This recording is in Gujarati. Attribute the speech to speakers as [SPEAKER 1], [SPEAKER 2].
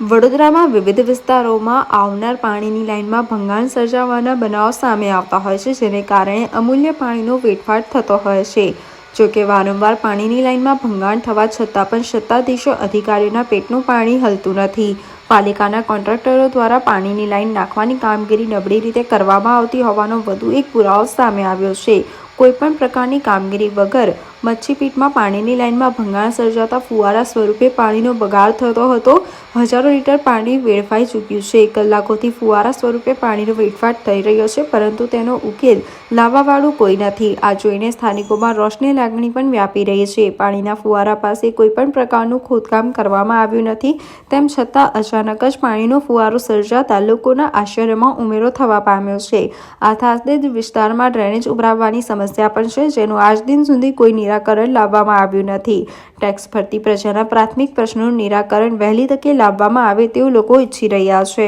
[SPEAKER 1] વડોદરામાં વિવિધ વિસ્તારોમાં આવનાર પાણીની લાઇનમાં ભંગાણ સર્જાવાના બનાવો સામે આવતા હોય છે, જેને કારણે અમૂલ્ય પાણીનો વેડફાટ થતો હોય છે। જોકે વારંવાર પાણીની લાઇનમાં ભંગાણ થવા છતાં પણ સત્તાધીશો અધિકારીઓના પેટનું પાણી હલતું નથી। પાલિકાના કોન્ટ્રાક્ટરો દ્વારા પાણીની લાઇન નાખવાની કામગીરી નબળી રીતે કરવામાં આવતી હોવાનો વધુ એક પુરાવો સામે આવ્યો છે। કોઈપણ પ્રકારની કામગીરી વગર મચ્છીપીટમાં પાણીની લાઇનમાં ભંગાણ સર્જાતા ફુવારા સ્વરૂપે પાણીનો બગાડ થતો હતો। હજારો લીટર પાણી વેડફાઈ ચૂક્યું છે। કલાકોથી ફુવારા સ્વરૂપે પાણીનો વેડફાટ થઈ રહ્યો છે, પરંતુ તેનો ઉકેલ લાવવાવાળું કોઈ નથી। આ જોઈને સ્થાનિકોમાં રોષની લાગણી પણ વ્યાપી રહી છે। પાણીના ફુવારા પાસે કોઈપણ પ્રકારનું ખોદકામ કરવામાં આવ્યું નથી, તેમ છતાં અચાનક જ પાણીનો ફુવારો સર્જાતા લોકોના આશ્ચર્યમાં ઉમેરો થવા પામ્યો છે। આ સાથે જ વિસ્તારમાં ડ્રેનેજ ઉભરાવવાની સમસ્યા પણ છે, જેનું આજ દિન સુધી કોઈ નિરાકરણ લાવવામાં આવ્યું નથી। ટેક્સ ભરતી પ્રજાના પ્રાથમિક પ્રશ્નોનું નિરાકરણ વહેલી તકે લાવવામાં આવે તેવું લોકો ઈચ્છી રહ્યા છે।